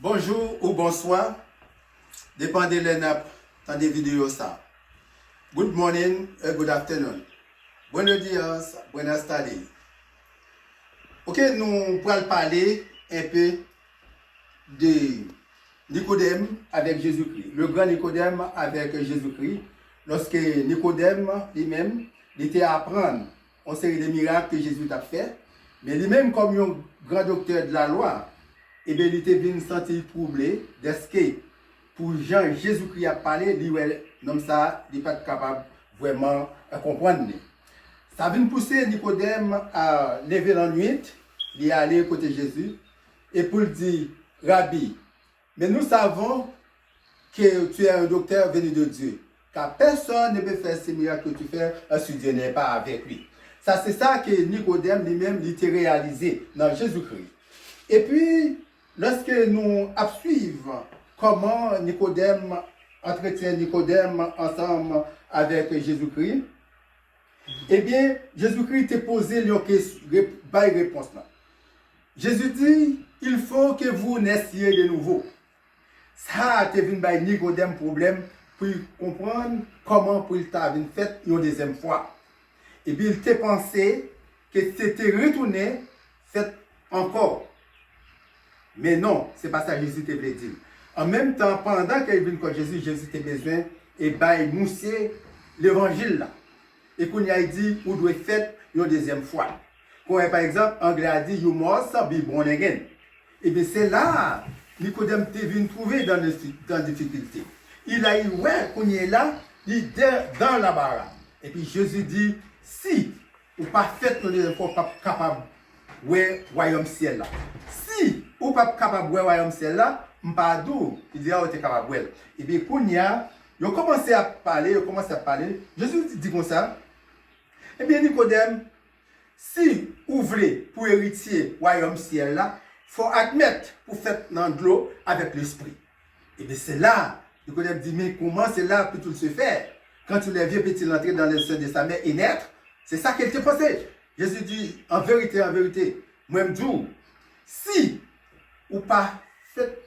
Bonjour ou bonsoir, dépendez de l'ENAP dans des vidéos ça. Good morning et good afternoon. Buenos días, buenas tardes. Ok, nous pourrons parler un peu de Nicodème avec Jésus-Christ. Le grand Nicodème avec Jésus-Christ. Lorsque Nicodème lui-même était à apprendre une série de miracles que Jésus a fait, mais lui-même comme un grand docteur de la loi, et bien, il était venu sentir troublé d'est-ce que pour Jean, Jésus-Christ a parlé, il comme ça, il n'est pas capable vraiment de comprendre. Ça vient pousser Nicodème à lever la nuit, il est allé côté Jésus, et pour lui dire, Rabbi, mais nous savons que tu es un docteur venu de Dieu, car personne ne peut faire ces miracles que tu fais si Dieu n'est pas avec lui. Ça, c'est ça que Nicodème lui-même il a réalisé dans Jésus-Christ. Et puis, lorsque nous suivons comment Nicodème entretient Nicodème ensemble avec Jésus-Christ, eh bien, Jésus-Christ t'a posé une réponse là. Jésus dit, il faut que vous naissiez de nouveau. Ça, c'est un Nicodème problème pour comprendre comment pour il t'a fait une deuxième fois. Et puis, il t'a pensé que c'était retourné, fait encore. Mais non, ce n'est pas ça que Jésus t'a dit. En même temps, pendant qu'il vient comme Jésus, Jésus t'a besoin et mousser l'évangile là. Et qu'on y a dit, vous devez faire une deuxième fois. Comme par exemple, anglais a dit, you must be born again. Et bien c'est là, Nicodème t'a venu trouver dans la difficulté. Il a eu, ouais, qu'on y est là, il est dans la barre. Et puis Jésus dit, si vous pas fait une deuxième fois, pas capable de voir le royaume ciel là. Si ou pas capable de voir le royaume ciel là, m'padou, il dit ah tu es capable de voir. Et bien Kounia, ils ont commencé à parler, Jésus dit comme ça. Et bien Nicodème, si vous voulez pour héritier le royaume ciel là, faut admettre pour faire dans de l'eau avec l'esprit. Et bien c'est là, Nicodème dit mais comment c'est là que tout se fait? Quand tu les vieux petit entrer dans le sein de sa mère et naître, c'est ça qu'elle te pensait. Jésus dit en vérité, moi-même dis, si ou pas fait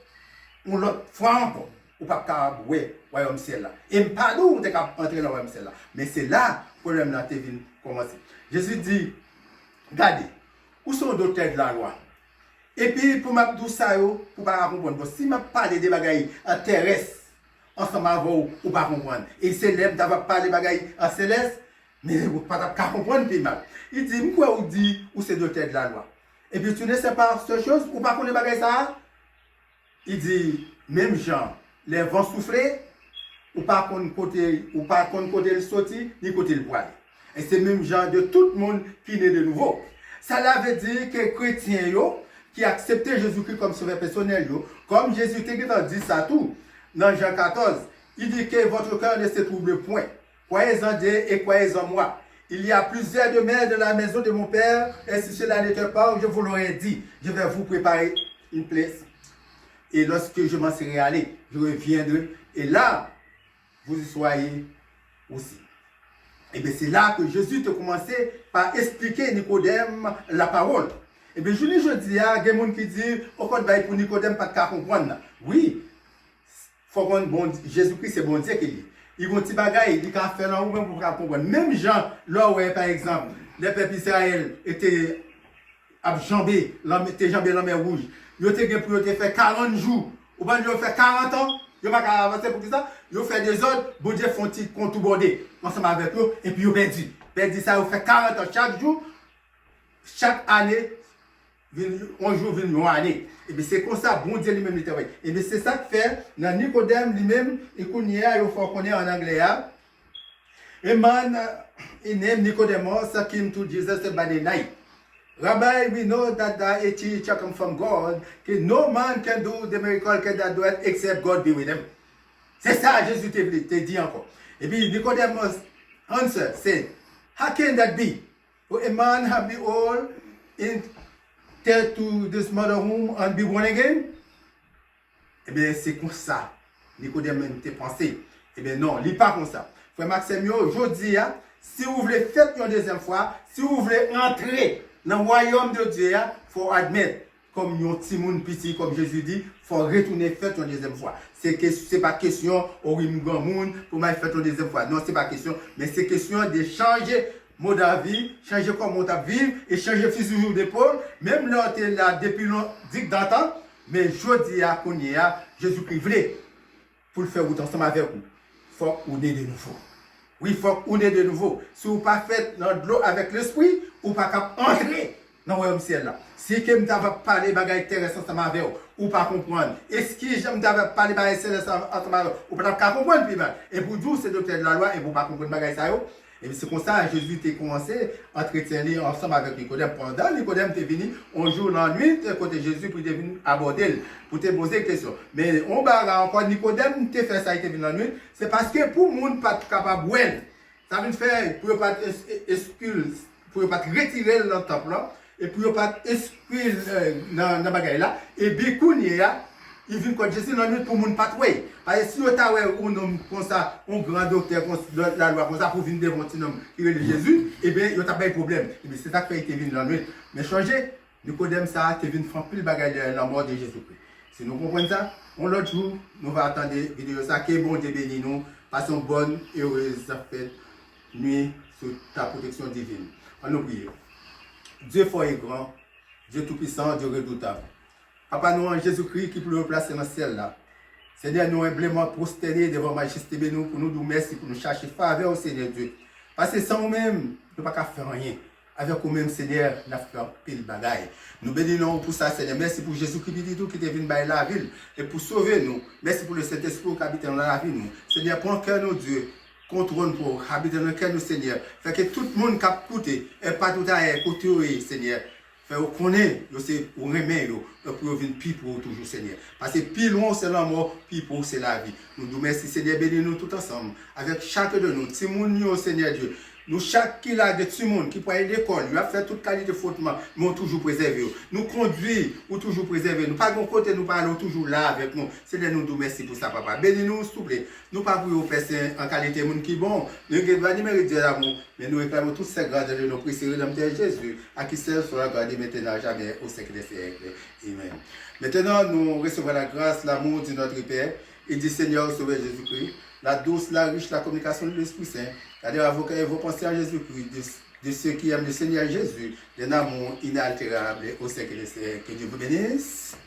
une autre fois encore, ou pas capable de royaume ciel là. Et pas d'où on est capable d'entrer dans le royaume ciel là. Mais c'est là le problème là qui vient commencer. Jésus dit, regardez, où sont les docteurs de la loi? Et puis pour ma douce ça, pour pas comprendre. Si je parle des bagailles terrestres, ensemble avec vous, ou pas comprendre. Et c'est l'aime d'avoir parlé des bagailles en céleste, mais vous ne pouvez pas comprendre plus mal. Il dit, pourquoi vous dites où c'est docteur de la loi? Et puis tu ne sais pas cette chose, ou pas connaître bagaille ça? Il dit, même Jean, les vents soufflés, ou pas qu'on côté le sorti, ni côté le poil. Et c'est même Jean de tout le monde qui naît de nouveau. Ça veut dire que les chrétiens qui acceptaient Jésus-Christ comme sauveur personnel, comme Jésus t'a dit ça tout, dans Jean 14, il dit que votre cœur ne se trouble point. Croyez en Dieu et croyez en moi. Il y a plusieurs demeures de la maison de mon Père, et si cela n'était pas, je vous l'aurais dit. Je vais vous préparer une place. Et lorsque je m'en serai allé, je reviendrai. Et là, vous y soyez aussi. Et bien c'est là que Jésus a commencé par expliquer Nicodème la parole. Et bien je dis, il y a des gens qui disent, au contraire pour Nicodème, pas de comprendre. Oui, faut qu'on bon Jésus-Christ, c'est bon Dieu qui dit. Ils vont petit bagaille, ils vont faire là ou même pour comprendre. Même Jean, là où par exemple, les peuples d'Israël étaient jambés dans la mer rouge. Ils étaient pour faire 40 jours. Ou bien ils ont fait 40 ans. Ils n'ont pas avancé pour ça. Ils ont fait des ordres, bon Dieu font ils contreborder ensemble avec eux et puis ils ont perdu. Perdu ça, ils ont fait 40 ans chaque jour. Chaque année, un jour vient une année. Et bien c'est comme ça, bon Dieu lui-même le et bien c'est ça que fait, dans Nicodème lui-même, il faut connaître en anglais. A man named Nicodemus came to Jesus by the night. Rabbi, we know that a teacher come from God, que no man can do the miracle that do it except God be with him. C'est ça, Jésus te dit encore. Et puis Nicodemus answer, said, how can that be? Will a man have be all in to this mother womb and be born again? Eh bien, c'est comme ça. Nicodème te pensé. Eh bien, non, il n'est pas comme ça. Frère Maxime, je dis, si vous voulez faire une deuxième fois, si vous voulez entrer dans le royaume de Dieu, il faut admettre comme un petit monde petit, comme Jésus dit, il faut retourner faire une deuxième fois. C'est pas question, au grand monde, pour moi faire une deuxième fois. Non, c'est pas question, mais c'est question de changer mode de vie, changer comment tu vivre et changer physique d'épaule. Même là, tu es là depuis longtemps, mais je dis à Jésus-Christ voulait pour le faire ensemble avec vous. Il faut qu'on ait de nouveau. Oui, il faut qu'on ait de nouveau. Si vous ne pas fait dans de l'eau avec l'esprit, vous ne pouvez pas entrer dans le royaume ciel là. Si que m'tava parler bagay intéressant ensemble avec ou pas comprendre. Est-ce que j'aime t'ava parler bagay intéressant ensemble avec ou pas comprendre plus mal. Et pour vous c'est docteur de la loi et vous pas comprendre bagay ça yo. Et c'est comme ça Jésus t'a commencé à entretenir ensemble avec Nicodème pendant Nicodème t'est venu un jour la nuit côté Jésus pour te venir aborder pour te poser des questions. Mais on va encore Nicodème t'a fait ça il t'est venu la nuit, c'est parce que pour monde pas capable voir. Ça veut faire pour pas excuse pour pas retirer le temple là. Et pour ne pas exclure dans le bagage là, et bien, il vient quand Jésus dans la nuit pour ne pas trouver. Parce que si vous avez un homme comme ça, un grand docteur de la loi comme ça, pour venir devant un homme qui est Jésus, et bien, il y a pas de problème. Et bien, c'est ça qui a été venu dans la nuit. Mais changer, Nicodème, ça, tu viens faire plus de bagages de la mort de Jésus-Christ. Si nous comprenons ça, on l'autre jour, nous allons attendre des vidéos, ça, qui est bon Dieu béni nous, passons bonne et heureuse nuit sous ta protection divine. On nous prie. Dieu fort et grand, Dieu tout-puissant, Dieu redoutable. Papa, nous en Jésus-Christ qui peut nous placer dans le ciel là. Seigneur, nous humblement prosterner devant Majesté nous pour nous dire merci, pour nous chercher faveur au Seigneur Dieu. Parce que sans nous-mêmes, nous ne pouvons pas faire rien. Avec nous-mêmes, Seigneur, nous avons fait pile bagaille. Nous bénissons pour ça, Seigneur. Merci pour Jésus-Christ qui est venu dans la ville et pour sauver nous. Merci pour le Saint-Esprit qui habite dans la vie nous. Seigneur, prends cœur nos dieux. Contrôle pour habiter dans le cœur du Seigneur. Fait que tout le monde qui a écouté, et pas tout à écouter, Seigneur. Fait qu'on connaît, c'est pour remettre, pour venir plus pour toujours, Seigneur. Parce que plus loin c'est la mort, plus pour c'est la vie. Nous nous merci, Seigneur, bénis-nous tout ensemble. Avec chacun de nous, Timoun, Seigneur Dieu. Nous, chaque qui a de Timon, qui peut aller à l'école, il a fait toute qualité de fautement, mais on toujours préservé. Nous conduit, ou toujours préservé. Nous pas de côté, nous parlons toujours là avec nous. Seigneur, nous merci pour ça, papa. Bénis-nous, s'il vous plaît. Nous pas pour personnes en qualité de monde qui bon. Nous ne mériter l'amour, mais nous réclamons tous ces grâces de nos précieux Rédempteur Jésus, à qui seul soit gardé maintenant, jamais, au siècle des siècles. Amen. Maintenant, nous recevons la grâce, l'amour de notre Père, et du Seigneur Sauveur Jésus-Christ, la douce, la riche, la communication de l'Esprit Saint. C'est-à-dire vos pensées en Jésus-Christ, de ceux qui aiment le Seigneur Jésus, d'un amour inaltérable au siècle des siècles. Que Dieu vous bénisse.